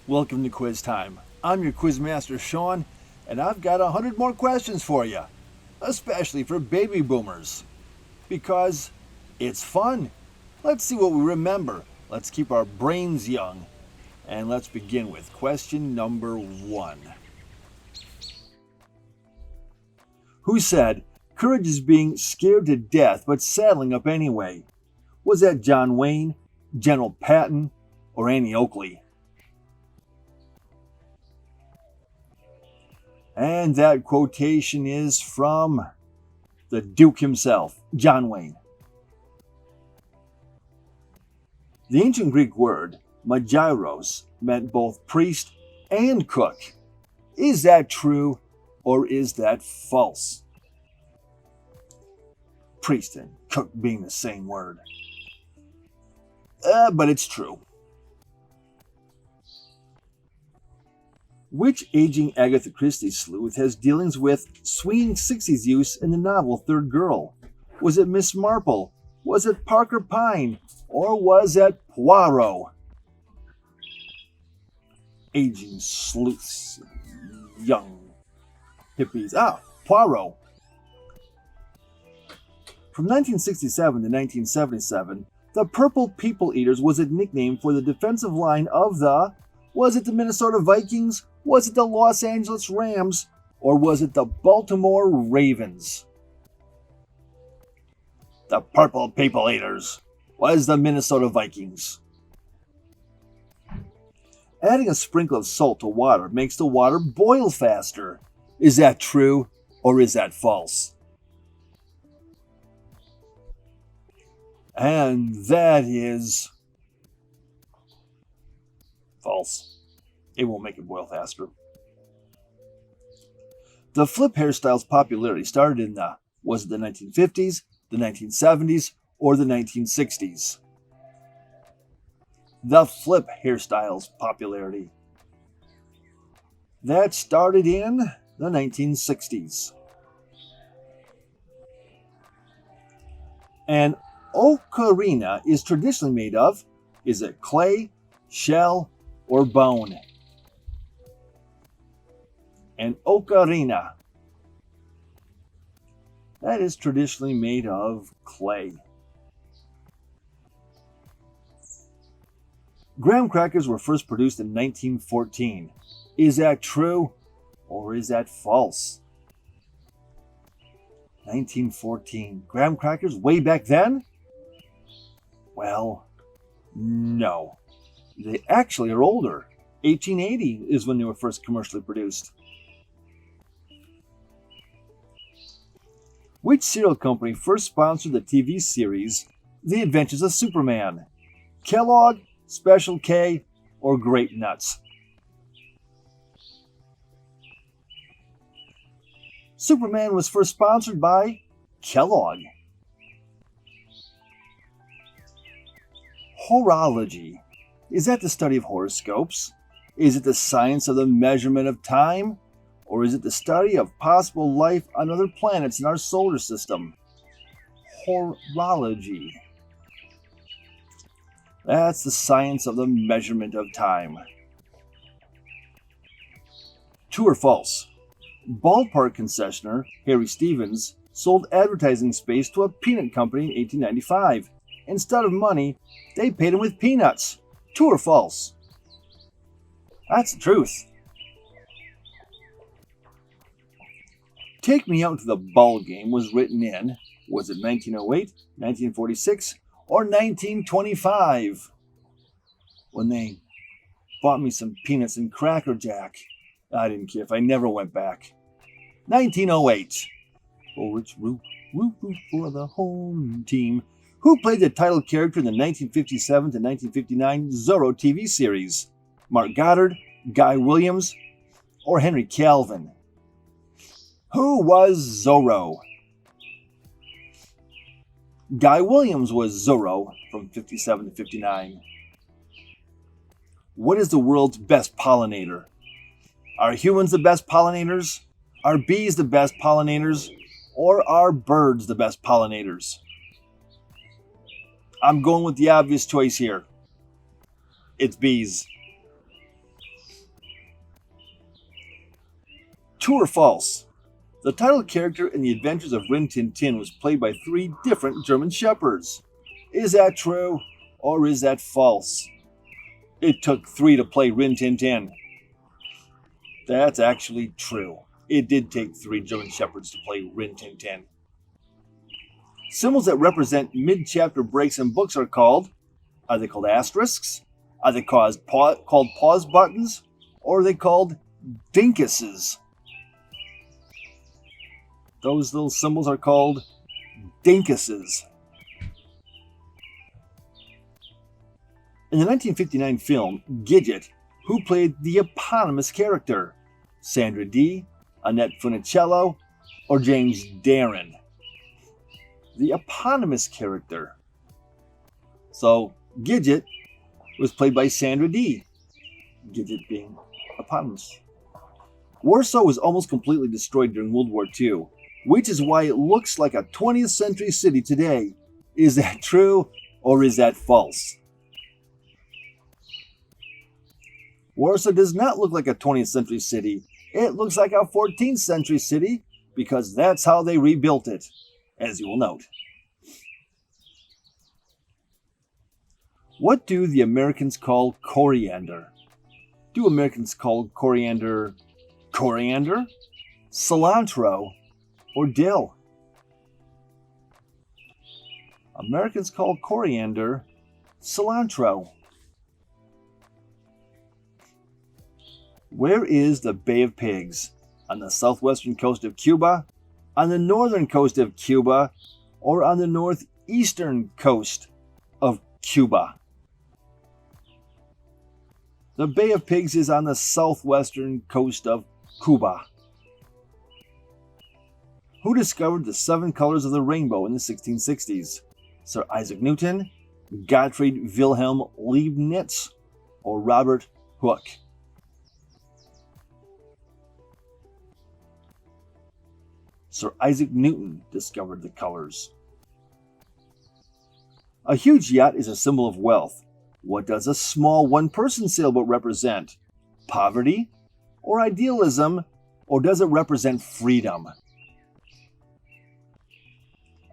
Welcome to Quiz Time. I'm your quiz master, Sean, and I've got 100 more questions for you, especially for baby boomers. Because it's fun. Let's see what we remember. Let's keep our brains young. And let's begin with question number 1. Who said, "Courage is being scared to death but saddling up anyway"? Was that John Wayne, General Patton, or Annie Oakley? And that quotation is from the Duke himself, John Wayne. The ancient Greek word magiros meant both priest and cook. Is that true or is that false? Priest and cook being the same word. But it's true. Which aging Agatha Christie sleuth has dealings with swinging 60s use in the novel Third Girl? Was it Miss Marple? Was it Parker Pine? Or was it Poirot? Aging sleuths, young hippies. Poirot. From 1967 to 1977, the Purple People Eaters was a nickname for the defensive line of was it the Minnesota Vikings? Was it the Los Angeles Rams? Or was it the Baltimore Ravens? The Purple People Eaters was the Minnesota Vikings. Adding a sprinkle of salt to water makes the water boil faster. Is that true or is that false? And that is false. It won't make it boil faster. The flip hairstyle's popularity started in was it the 1950s, the 1970s, or the 1960s? The flip hairstyle's popularity. That started in the 1960s. An ocarina is traditionally made of, is it clay, shell, or bone? An ocarina. That is traditionally made of clay. Graham crackers were first produced in 1914. Is that true or is that false? 1914. Graham crackers way back then? Well, no. They actually are older. 1880 is when they were first commercially produced. Which cereal company first sponsored the TV series The Adventures of Superman? Kellogg, Special K, or Grape Nuts? Superman was first sponsored by Kellogg. Horology. Is that the study of horoscopes? Is it the science of the measurement of time? Or is it the study of possible life on other planets in our solar system? Horology. That's the science of the measurement of time. True or false? Ballpark concessionaire Harry Stevens sold advertising space to a peanut company in 1895. Instead of money, they paid him with peanuts. True or false? That's the truth. Take Me Out to the Ball Game was written in, was it 1908, 1946, or 1925? When they bought me some peanuts and Cracker Jack. I didn't care if I never went back. 1908. Oh, it's root for the home team. Who played the title character in the 1957 to 1959 Zorro TV series? Mark Goddard, Guy Williams, or Henry Calvin? Who was Zorro? Guy Williams was Zorro from 57 to 59. What is the world's best pollinator? Are humans the best pollinators? Are bees the best pollinators? Or are birds the best pollinators? I'm going with the obvious choice here. It's bees. True or false? The title character in The Adventures of Rin Tin Tin was played by 3 different German Shepherds. Is that true or is that false? It took 3 to play Rin Tin Tin. That's actually true. It did take 3 German Shepherds to play Rin Tin Tin. Symbols that represent mid-chapter breaks in books are they called asterisks? Are they called pause buttons? Or are they called dinkuses? Those little symbols are called dinkuses. In the 1959 film Gidget, who played the eponymous character? Sandra Dee, Annette Funicello, or James Darren? The eponymous character. So, Gidget was played by Sandra Dee. Gidget being eponymous. Warsaw was almost completely destroyed during World War II, which is why it looks like a 20th century city today. Is that true or is that false? Warsaw does not look like a 20th century city. It looks like a 14th century city because that's how they rebuilt it, as you will note. What do the Americans call coriander? Do Americans call coriander, cilantro, or dill? Americans call coriander cilantro. Where is the Bay of Pigs? On the southwestern coast of Cuba, on the northern coast of Cuba, or on the northeastern coast of Cuba? The Bay of Pigs is on the southwestern coast of Cuba. Who discovered the 7 colors of the rainbow in the 1660s? Sir Isaac Newton, Gottfried Wilhelm Leibniz, or Robert Hooke? Sir Isaac Newton discovered the colors. A huge yacht is a symbol of wealth. What does a small one-person sailboat represent? Poverty or idealism, or does it represent freedom?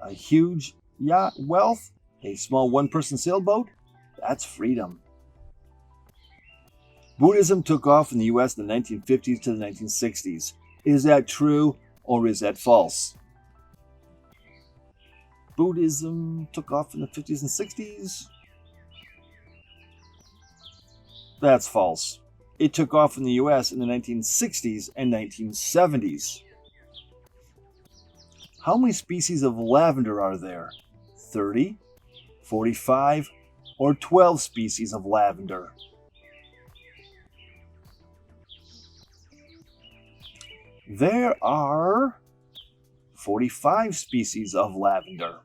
A huge yacht, wealth, a small one-person sailboat, that's freedom. Buddhism took off in the US in the 1950s to the 1960s. Is that true or is that false? Buddhism took off in the 50s and 60s. That's false. It took off in the US in the 1960s and 1970s. How many species of lavender are there? 30, 45, or 12 species of lavender? There are 45 species of lavender.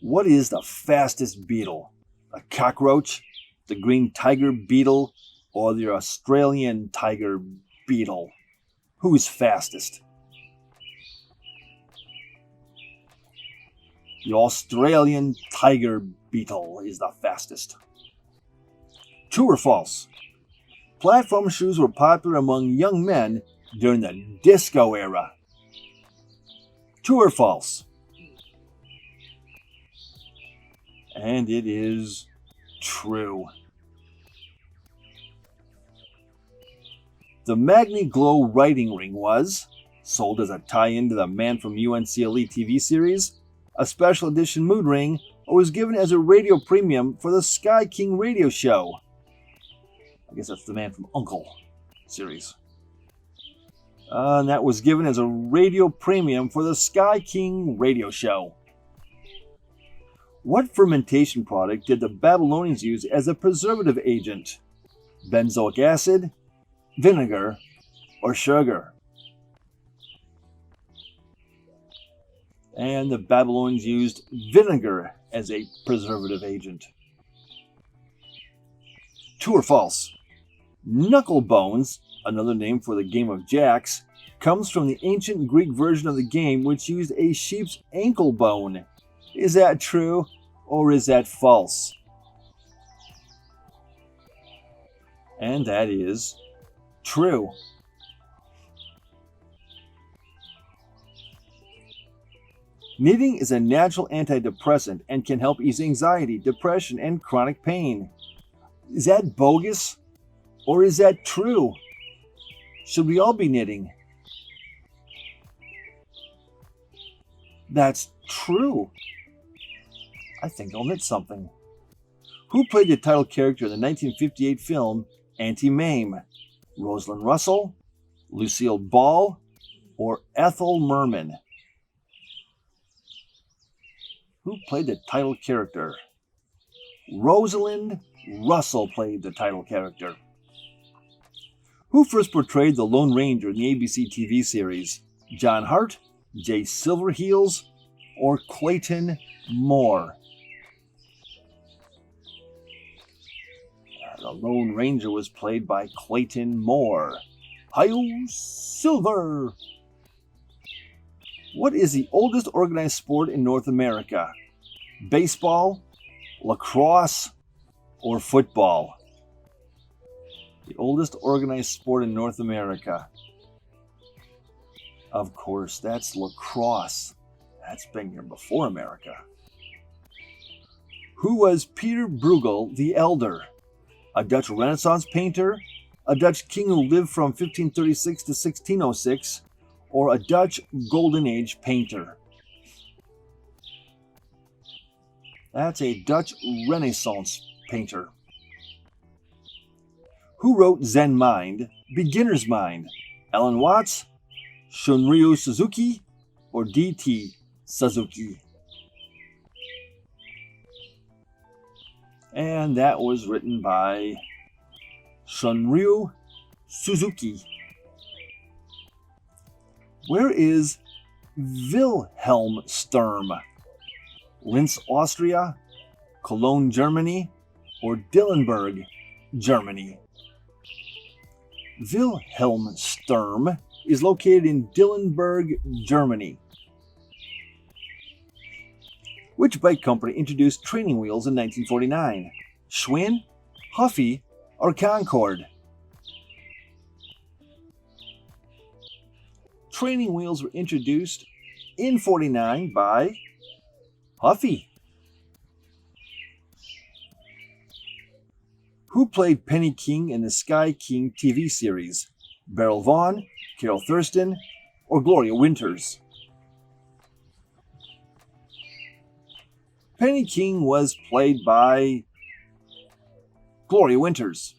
What is the fastest beetle? A cockroach, the green tiger beetle, or the Australian tiger beetle? Who's fastest? The Australian tiger beetle is the fastest. True or false? Platform shoes were popular among young men during the disco era. True or false? And it is true. The Magni Glow writing ring was sold as a tie-in to the Man from UNCLE TV series, a special edition mood ring, or was given as a radio premium for the Sky King radio show. I guess that's the Man from U.N.C.L.E. series. And that was given as a radio premium for the Sky King radio show. What fermentation product did the Babylonians use as a preservative agent? Benzoic acid, vinegar, or sugar? And the Babylonians used vinegar as a preservative agent. True or false? Knuckle bones, another name for the game of jacks, comes from the ancient Greek version of the game which used a sheep's ankle bone. Is that true or is that false? And that is true? Knitting is a natural antidepressant and can help ease anxiety, depression, and chronic pain. Is that bogus? Or is that true? Should we all be knitting? That's true. I think I'll knit something. Who played the title character in the 1958 film Auntie Mame? Rosalind Russell, Lucille Ball, or Ethel Merman? Who played the title character? Rosalind Russell played the title character. Who first portrayed the Lone Ranger in the ABC TV series? John Hart, Jay Silverheels, or Clayton Moore? The Lone Ranger was played by Clayton Moore. Hi-yo, Silver! What is the oldest organized sport in North America? Baseball, lacrosse, or football? The oldest organized sport in North America. Of course, that's lacrosse. That's been here before America. Who was Peter Bruegel the Elder? A Dutch Renaissance painter, a Dutch king who lived from 1536 to 1606, or a Dutch Golden Age painter? That's a Dutch Renaissance painter. Who wrote Zen Mind, Beginner's Mind? Alan Watts, Shunryu Suzuki, or D.T. Suzuki? And that was written by Shunryu Suzuki. Where is Wilhelmsturm? Linz, Austria, Cologne, Germany, or Dillenburg, Germany? Wilhelmsturm is located in Dillenburg, Germany. Which bike company introduced training wheels in 1949? Schwinn, Huffy, or Concord? Training wheels were introduced in 49 by Huffy. Who played Penny King in the Sky King TV series? Beryl Vaughn, Carol Thurston, or Gloria Winters? Penny King was played by Gloria Winters.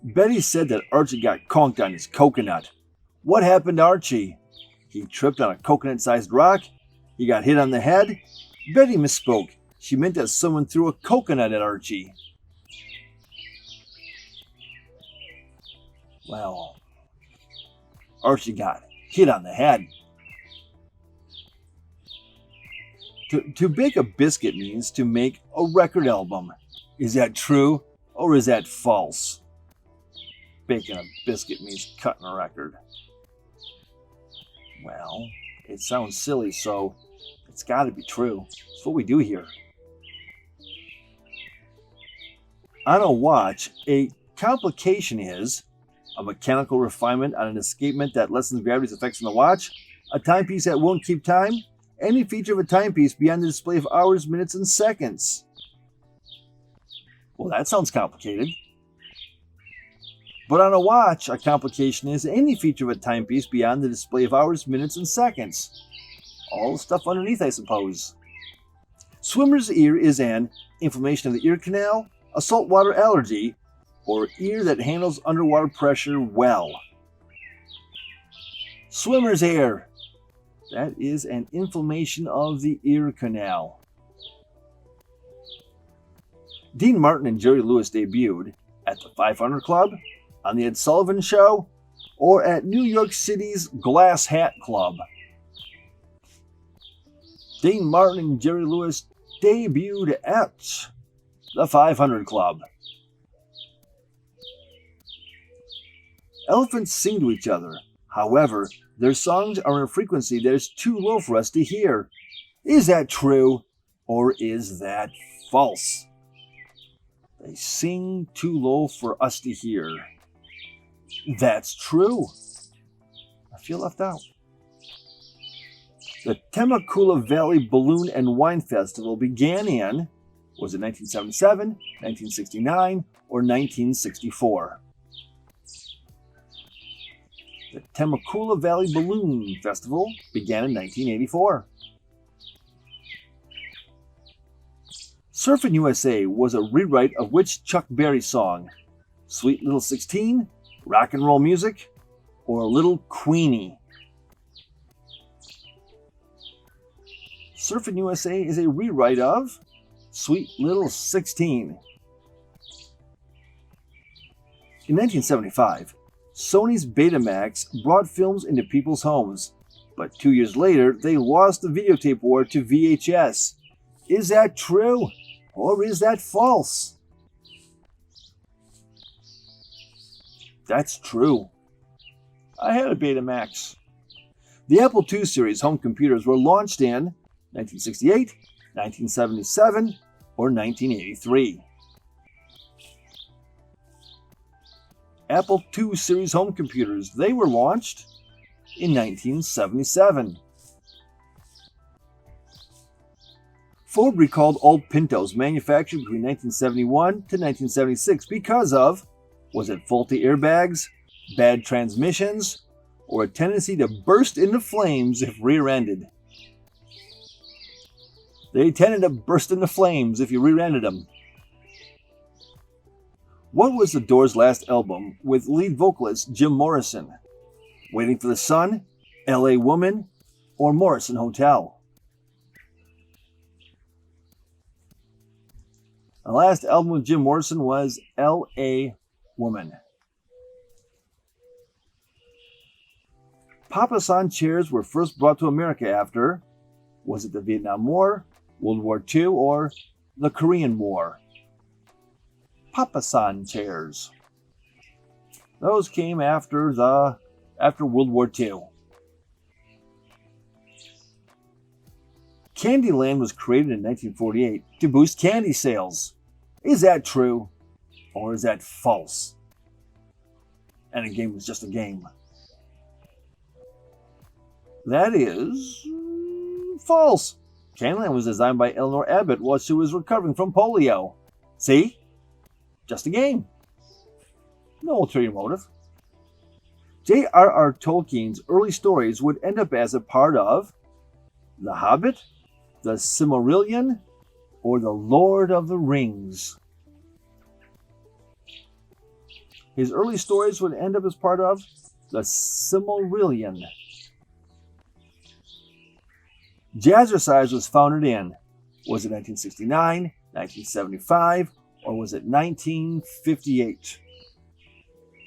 Betty said that Archie got conked on his coconut. What happened to Archie? He tripped on a coconut-sized rock. He got hit on the head. Betty misspoke. She meant that someone threw a coconut at Archie. Well, Archie got hit on the head. To bake a biscuit means to make a record album. Is that true or is that false? Baking a biscuit means cutting a record. Well, it sounds silly, so it's got to be true. It's what we do here. On a watch, a complication is a mechanical refinement on an escapement that lessens gravity's effects on the watch, a timepiece that won't keep time, any feature of a timepiece beyond the display of hours, minutes, and seconds. Well, that sounds complicated. But on a watch, a complication is any feature of a timepiece beyond the display of hours, minutes, and seconds. All the stuff underneath, I suppose. Swimmer's ear is an inflammation of the ear canal, a saltwater allergy, or ear that handles underwater pressure well. Swimmer's ear. That is an inflammation of the ear canal. Dean Martin and Jerry Lewis debuted at the 500 Club, on the Ed Sullivan Show, or at New York City's Glass Hat Club. Dean Martin and Jerry Lewis debuted at the 500 Club. Elephants sing to each other. However, their songs are in a frequency that is too low for us to hear. Is that true or is that false? They sing too low for us to hear. That's true. I feel left out. The Temecula Valley Balloon and Wine Festival began in, was it 1977, 1969, or 1964? The Temecula Valley Balloon Festival began in 1984. Surfin' USA was a rewrite of which Chuck Berry song? Sweet Little 16, Rock and Roll Music, or Little Queenie? Surfin' USA is a rewrite of Sweet Little 16. In 1975, Sony's Betamax brought films into people's homes, but 2 years later, they lost the videotape war to VHS. Is that true, or is that false? That's true. I had a Betamax. The Apple II series home computers were launched in 1968, 1977, or 1983. Apple II series home computers, they were launched in 1977. Ford recalled old Pintos manufactured between 1971 to 1976 because of, was it faulty airbags, bad transmissions, or a tendency to burst into flames if rear-ended? They tended to burst into flames if you rear-ended them. What was the Doors' last album with lead vocalist Jim Morrison? Waiting for the Sun, L.A. Woman, or Morrison Hotel? The last album with Jim Morrison was L.A. Woman. Papasan chairs were first brought to America after, was it the Vietnam War, World War II, or the Korean War? Papasan chairs. Those came after World War II. Candyland was created in 1948 to boost candy sales. Is that true, or is that false? And a game was just a game. That is false. Candyland was designed by Eleanor Abbott while she was recovering from polio. See? Just a game. No ulterior motive. J.R.R. Tolkien's early stories would end up as a part of The Hobbit, The Silmarillion, or The Lord of the Rings. His early stories would end up as part of The Silmarillion. Jazzercise was founded in, was it 1969, 1975, or was it 1958?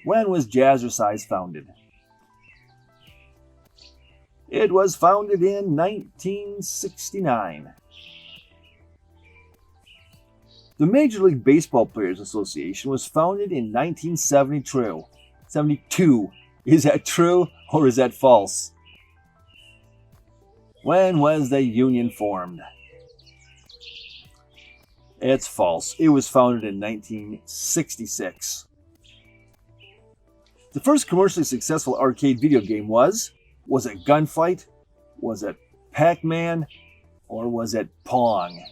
When was Jazzercise founded? It was founded in 1969. The Major League Baseball Players Association was founded in 1972. Is that true or is that false? When was the union formed? It's false. It was founded in 1966. The first commercially successful arcade video game was it Gunfight? Was it Pac-Man? Or was it Pong?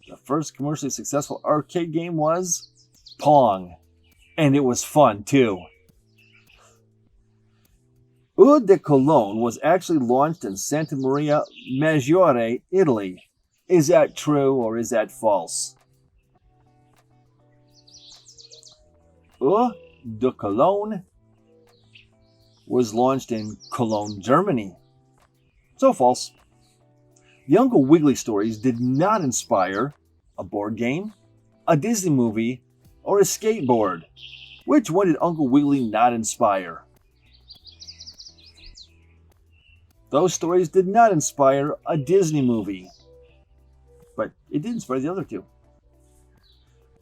The first commercially successful arcade game was Pong. And it was fun, too. Eau de Cologne was actually launched in Santa Maria Maggiore, Italy. Is that true or is that false? Eau de Cologne was launched in Cologne, Germany. So false. The Uncle Wiggily stories did not inspire a board game, a Disney movie, or a skateboard. Which one did Uncle Wiggily not inspire? Those stories did not inspire a Disney movie, but it did inspire the other two.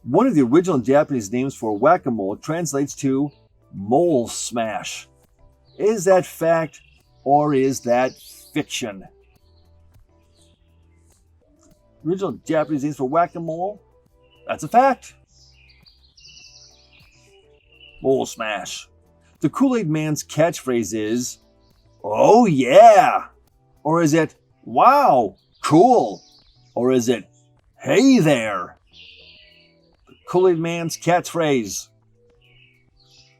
One of the original Japanese names for whack-a-mole translates to mole smash. Is that fact or is that fiction? Original Japanese names for whack-a-mole? That's a fact. Mole smash. The Kool-Aid Man's catchphrase is, "Oh yeah!" Or is it, "Wow, cool"? Or is it, "Hey there"? The Kool-Aid Man's catchphrase.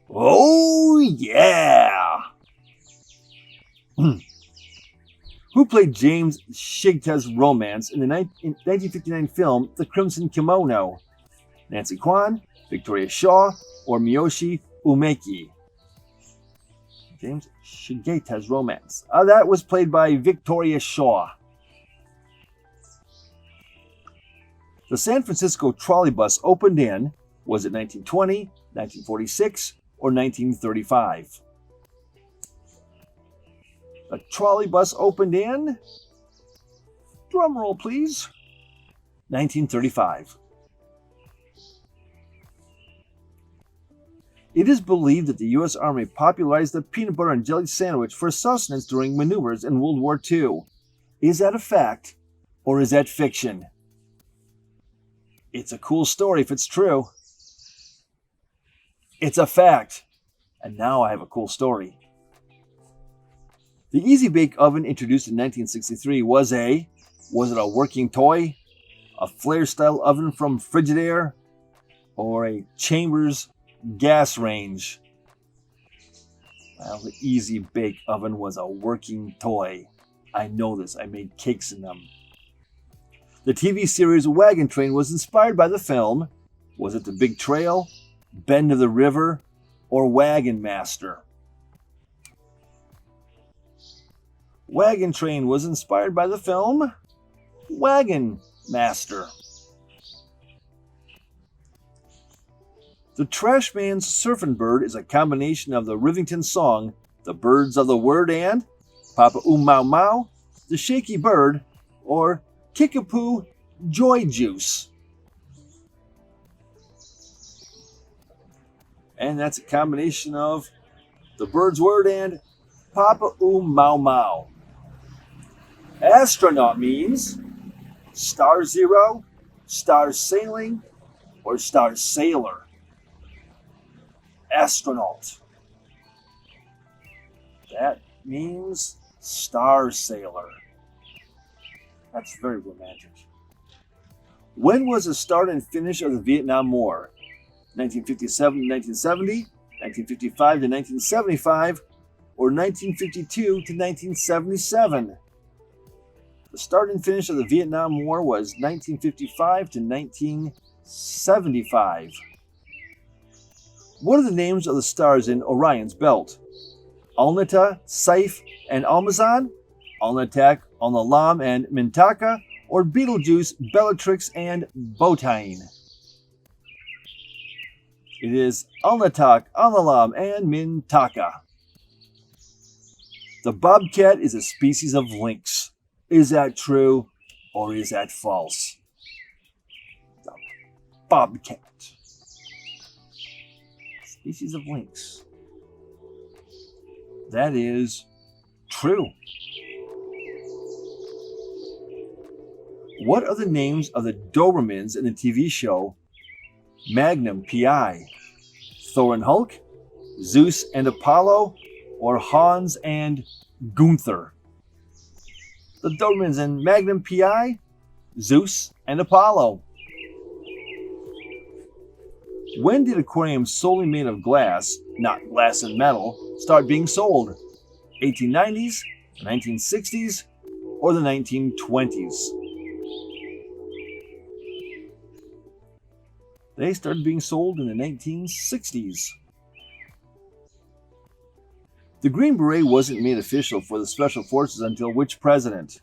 Oh yeah! Who played James Shigta's romance in the 1959 film The Crimson Kimono? Nancy Kwan, Victoria Shaw, or Miyoshi Umeki? James Shigeta's romance. That was played by Victoria Shaw. The San Francisco trolley bus opened in, was it 1920, 1946, or 1935? The trolley bus opened in, drum roll please, 1935. It is believed that the U.S. Army popularized the peanut butter and jelly sandwich for sustenance during maneuvers in World War II. Is that a fact, or is that fiction? It's a cool story if it's true. It's a fact. And now I have a cool story. The Easy Bake Oven introduced in 1963 was it a working toy, a flare-style oven from Frigidaire, or a Chambers gas range? Well, the Easy Bake Oven was a working toy. I know this. I made cakes in them. The TV series Wagon Train was inspired by the film. Was it The Big Trail, Bend of the River, or Wagon Master? Wagon Train was inspired by the film Wagon Master. The Trash Man's Surfing Bird is a combination of the Rivington song The Birds of the Word and Papa Mau Mau, The Shaky Bird, or Kickapoo Joy Juice. And that's a combination of The Bird's Word and Papa Mau Mau. Astronaut means star zero, star sailing, or star sailor. Astronaut. That means star sailor. That's very romantic. When was the start and finish of the Vietnam War? 1957 to 1970, 1955 to 1975, or 1952 to 1977? The start and finish of the Vietnam War was 1955 to 1975. What are the names of the stars in Orion's belt? Alnita, Saiph, and Almazan? Alnitak, Alnilam, and Mintaka? Or Betelgeuse, Bellatrix, and Botine? It is Alnitak, Alnilam, and Mintaka. The bobcat is a species of lynx. Is that true, or is that false? The bobcat. Species of lynx. That is true. What are the names of the Dobermans in the TV show Magnum P.I.? Thor and Hulk, Zeus and Apollo, or Hans and Gunther? The Dobermans in Magnum P.I., Zeus and Apollo. When did aquariums solely made of glass, not glass and metal, start being sold? 1890s, 1960s, or the 1920s? They started being sold in the 1960s. The Green Beret wasn't made official for the Special Forces until which president?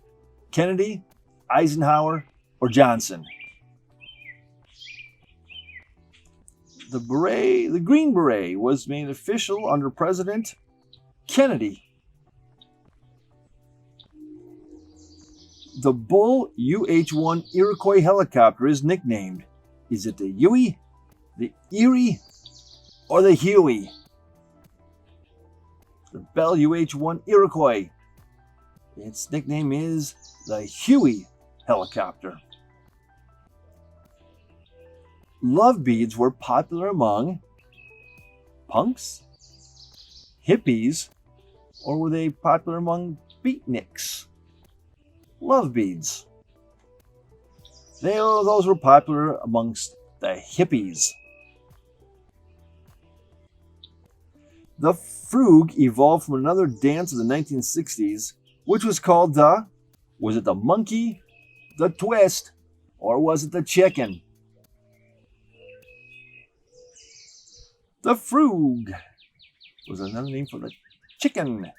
Kennedy, Eisenhower, or Johnson? The Green Beret was made official under President Kennedy. The Bull UH-1 Iroquois helicopter is nicknamed. Is it the Huey, the Erie, or the Huey? The Bell UH-1 Iroquois. Its nickname is the Huey helicopter. Love beads were popular among punks, hippies, or were they popular among beatniks? Love beads. Those were popular amongst the hippies. The frug evolved from another dance of the 1960s, which was called was it the monkey, the twist, or was it the chicken? The frug was another name for the chicken.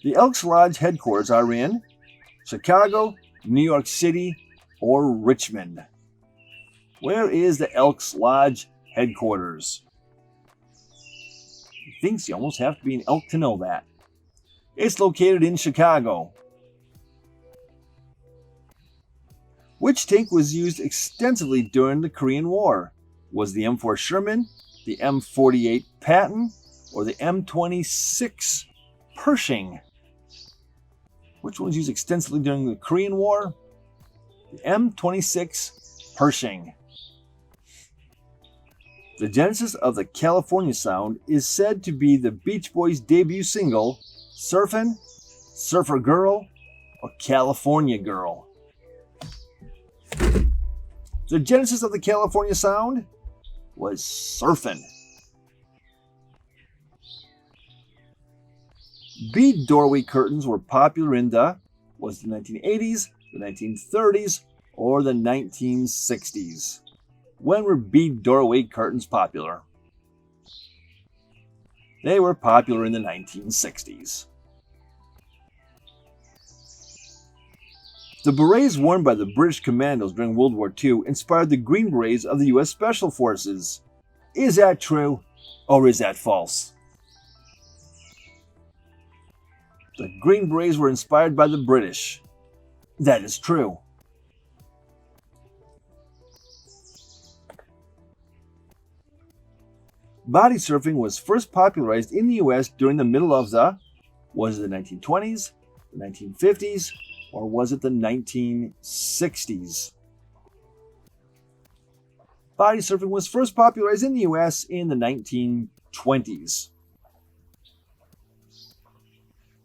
The Elks Lodge headquarters are in Chicago, New York City, or Richmond. Where is the Elks Lodge headquarters? He thinks you almost have to be an elk to know that. It's located in Chicago. Which tank was used extensively during the Korean War? Was the M4 Sherman, the M48 Patton, or the M26 Pershing? Which one was used extensively during the Korean War? The M26 Pershing. The genesis of the California sound is said to be the Beach Boys' debut single, Surfin', Surfer Girl, or California Girl. The genesis of the California sound was Surfin'. Bead doorway curtains were popular in the 1980s, the 1930s, or the 1960s. When were bead doorway curtains popular? They were popular in the 1960s. The berets worn by the British commandos during World War II inspired the Green Berets of the U.S. Special Forces. Is that true, or is that false? The Green Berets were inspired by the British. That is true. Body surfing was first popularized in the U.S. during the middle of the 1920s, the 1950s, or was it the 1960s? Body surfing was first popularized in the U.S. in the 1920s.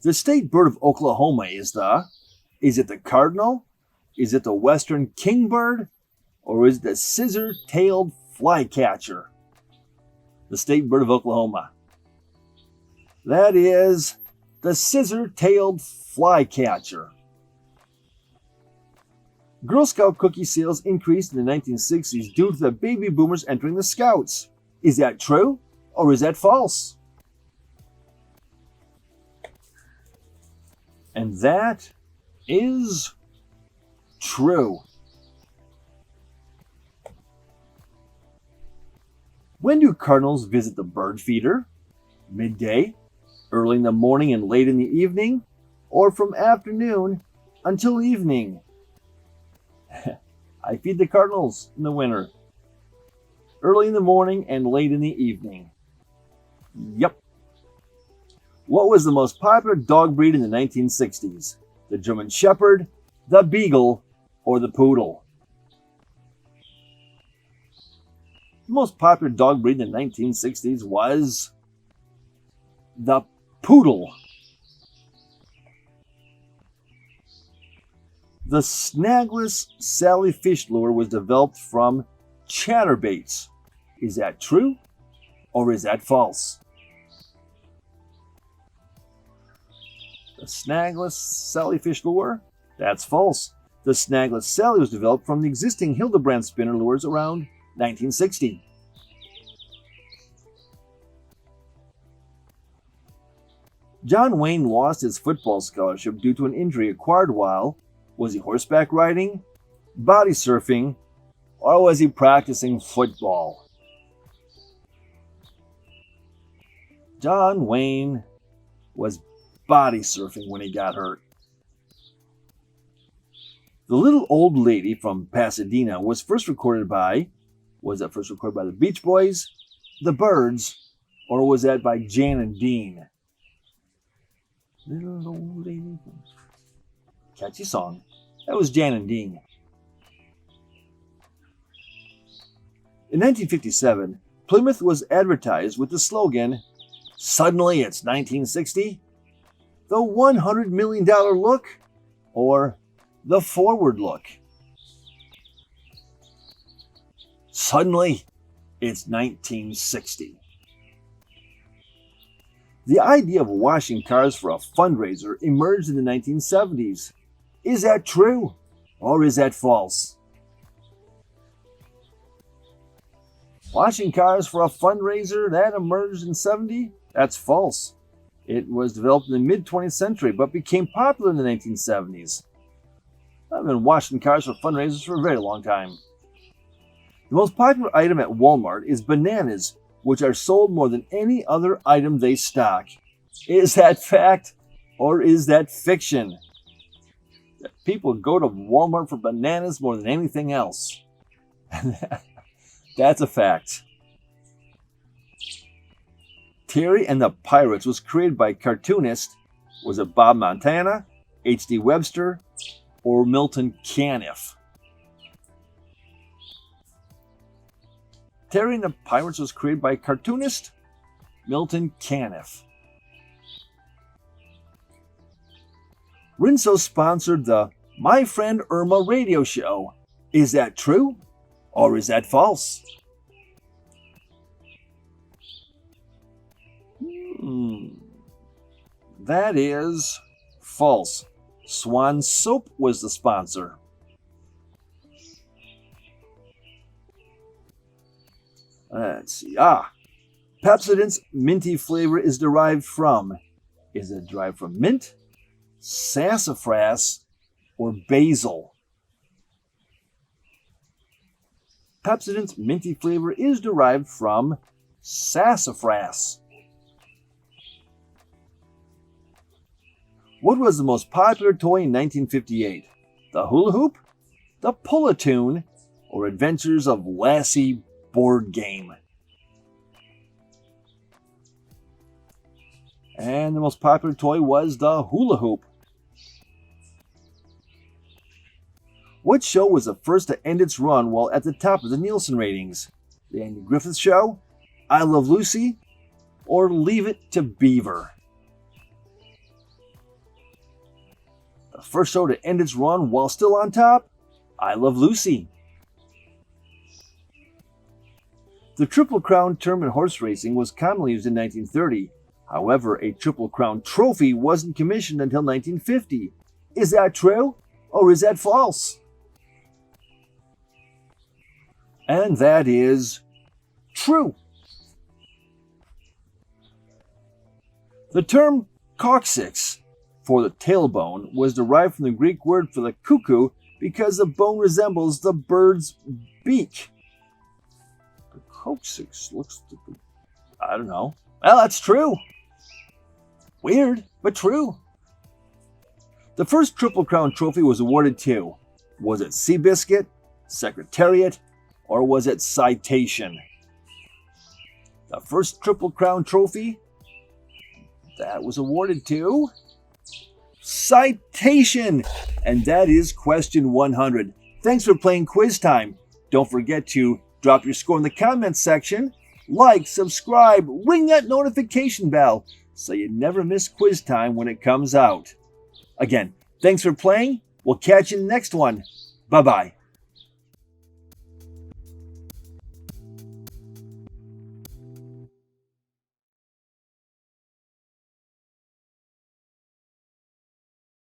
The state bird of Oklahoma is it the cardinal? Is it the western kingbird? Or is it the scissor-tailed flycatcher? The state bird of Oklahoma. That is the scissor-tailed flycatcher. Girl Scout cookie sales increased in the 1960s due to the baby boomers entering the Scouts. Is that true, or is that false? And that is true. When do cardinals visit the bird feeder? Midday, early in the morning and late in the evening, or from afternoon until evening? I feed the cardinals in the winter. Early in the morning and late in the evening. Yep. What was the most popular dog breed in the 1960s? The German Shepherd, the Beagle, or the Poodle? The most popular dog breed in the 1960s was the Poodle. The snagless Sally fish lure was developed from chatterbaits. Is that true, or is that false? The snagless Sally fish lure? That's false. The snagless Sally was developed from the existing Hildebrand spinner lures around 1960. John Wayne lost his football scholarship due to an injury acquired while was he horseback riding, body surfing, or was he practicing football? John Wayne was body surfing when he got hurt. The Little Old Lady from Pasadena was first recorded by the Beach Boys, the Byrds, or was that by Jan and Dean? Little Old Lady. Catchy song. That was Jan and Dean. In 1957, Plymouth was advertised with the slogan, "Suddenly it's 1960, the $100 million look, or the forward look." Suddenly it's 1960. The idea of washing cars for a fundraiser emerged in the 1970s. Is that true, or is that false? Washing cars for a fundraiser, that emerged in '70? That's false. It was developed in the mid-20th century, but became popular in the 1970s. I've been washing cars for fundraisers for a very long time. The most popular item at Walmart is bananas, which are sold more than any other item they stock. Is that fact, or is that fiction? People go to Walmart for bananas more than anything else. That's a fact. Terry and the Pirates was created by cartoonist, was it Bob Montana, H.D. Webster, or Milton Caniff? Terry and the Pirates was created by cartoonist Milton Caniff. Rinso sponsored the My Friend Irma radio show. Is that true, or is that false? That is false. Swan Soap was the sponsor. Let's see. Pepsodent's minty flavor is derived from. Is it derived from mint, sassafras, or basil? Pepsodent's minty flavor is derived from sassafras. What was the most popular toy in 1958? The hula hoop, the pull-a-tune, or Adventures of Lassie board game? And the most popular toy was the hula hoop. What show was the first to end its run while at the top of the Nielsen ratings? The Andy Griffith Show, I Love Lucy, or Leave It to Beaver? The first show to end its run while still on top? I Love Lucy. The Triple Crown term in horse racing was commonly used in 1930. However, a Triple Crown trophy wasn't commissioned until 1950. Is that true, or is that false? And that is true. The term coccyx for the tailbone was derived from the Greek word for the cuckoo because the bone resembles the bird's beak. The coccyx looks like, I don't know. Well, that's true. Weird, but true. The first Triple Crown trophy was awarded to, was it Seabiscuit, Secretariat, or was it Citation? The first Triple Crown trophy that was awarded to Citation. And that is question 100. Thanks for playing Quiz Time. Don't forget to drop your score in the comments section. Like, subscribe, ring that notification bell so you never miss Quiz Time when it comes out. Again, thanks for playing. We'll catch you in the next one. Bye-bye.